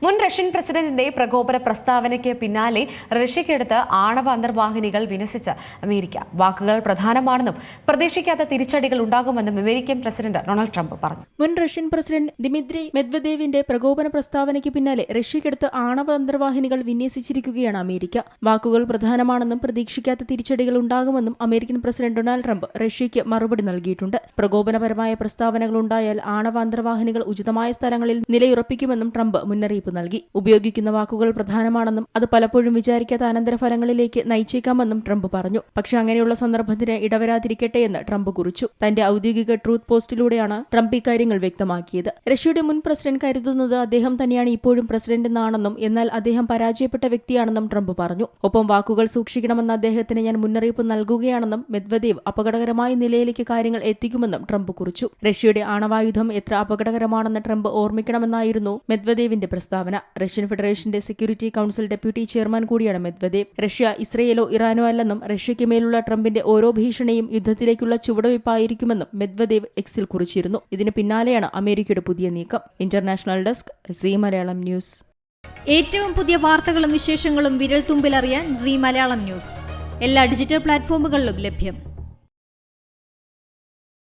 മുൻ റഷ്യൻ പ്രസിഡന്റിന്റെ പ്രകോപന പ്രസ്താവനയ്ക്ക് പിന്നാലെ റഷ്യയ്ക്കടുത്ത് ആണവ അന്തർവാഹിനികൾ വിന്യസിച്ച് അമേരിക്ക. വാക്കുകൾ പ്രധാനമാണെന്നും പ്രതീക്ഷിക്കാത്ത തിരിച്ചടികൾ ഉണ്ടാകുമെന്നും അമേരിക്കൻ പ്രസിഡന്റ് ഡൊണാൾഡ് ട്രംപ് പറഞ്ഞു. മുൻ റഷ്യൻ പ്രസിഡന്റ് ദിമിത്രി മെദ്വദേവിന്റെ പ്രകോപന പ്രസ്താവനയ്ക്ക് പിന്നാലെ റഷ്യയ്ക്കടുത്ത് ആണവ അന്തർവാഹിനികൾ വിന്യസിച്ചിരിക്കുകയാണ് അമേരിക്ക. വാക്കുകൾ പ്രധാനമാണെന്നും പ്രതീക്ഷിക്കാത്ത തിരിച്ചടികൾ ഉണ്ടാകുമെന്നും അമേരിക്കൻ പ്രസിഡന്റ് ഡൊണാൾഡ് ട്രംപ് റഷ്യയ്ക്ക് മറുപടി നൽകിയിട്ടുണ്ട്. പ്രകോപനപരമായ പ്രസ്താവനകൾ ഉണ്ടായാൽ ആണവ അന്തർവാഹിനികൾ ഉചിതമായ സ്ഥലങ്ങളിൽ നിലയുറപ്പിക്കുമെന്നും ട്രംപ് മുന്നറിയിപ്പ് നൽകി. ഉപയോഗിക്കുന്ന വാക്കുകൾ പ്രധാനമാണെന്നും അത് പലപ്പോഴും വിചാരിക്കാത്ത അനന്തരഫലങ്ങളിലേക്ക് നയിച്ചേക്കാമെന്നും ട്രംപ് പറഞ്ഞു. പക്ഷേ അങ്ങനെയുള്ള സന്ദർഭത്തിന് ഇടവരാതിരിക്കട്ടെ എന്ന് ട്രംപ് കുറിച്ചു. തന്റെ ഔദ്യോഗിക ട്രൂത്ത് പോസ്റ്റിലൂടെയാണ് ട്രംപ് ഇക്കാര്യങ്ങൾ വ്യക്തമാക്കിയത്. റഷ്യയുടെ മുൻ പ്രസിഡന്റ് കരുതുന്നത് അദ്ദേഹം തന്നെയാണ് ഇപ്പോഴും പ്രസിഡന്റ് എന്നാണെന്നും എന്നാൽ അദ്ദേഹം പരാജയപ്പെട്ട വ്യക്തിയാണെന്നും ട്രംപ് പറഞ്ഞു. ഒപ്പം വാക്കുകൾ സൂക്ഷിക്കണമെന്ന് അദ്ദേഹത്തിന് ഞാൻ മുന്നറിയിപ്പ് നൽകുകയാണെന്നും മെദ്വദേവ് അപകടകരമായ നിലയിലേക്ക് കാര്യങ്ങൾ എത്തിക്കുമെന്നും ട്രംപ് കുറിച്ചു. റഷ്യയുടെ ആണവായുധം എത്ര അപകടകരമാണെന്ന് ട്രംപ് ഓർമ്മിക്കണമെന്നായിരുന്നു മെദ്വദേവിന്റെ പ്രസ്താവന. റഷ്യൻ ഫെഡറേഷന്റെ സെക്യൂരിറ്റി കൌൺസിൽ ഡെപ്യൂട്ടി ചെയർമാൻ കൂടിയാണ് മെദ്വദേവ്. റഷ്യ ഇസ്രയേലോ ഇറാനോ അല്ലെന്നും റഷ്യയ്ക്ക് മേലുള്ള ട്രംപിന്റെ ഓരോ ഭീഷണിയും യുദ്ധത്തിലേക്കുള്ള ചുവടുവയ്പായിരിക്കുമെന്നും മെദ്വദേവ് എക്സിൽ കുറിച്ചിരുന്നു. ഇതിന് പിന്നാലെയാണ് അമേരിക്കയുടെ പുതിയ നീക്കം. International desk Zee Malayalam news. ഏറ്റവും പുതിയ വാർത്തകളും വിശേഷങ്ങളും വിരൽത്തുമ്പിലറിയാൻ സീ മലയാളം ന്യൂസ് എല്ലാ ഡിജിറ്റൽ പ്ലാറ്റ്ഫോമുകളിലും ലഭ്യം.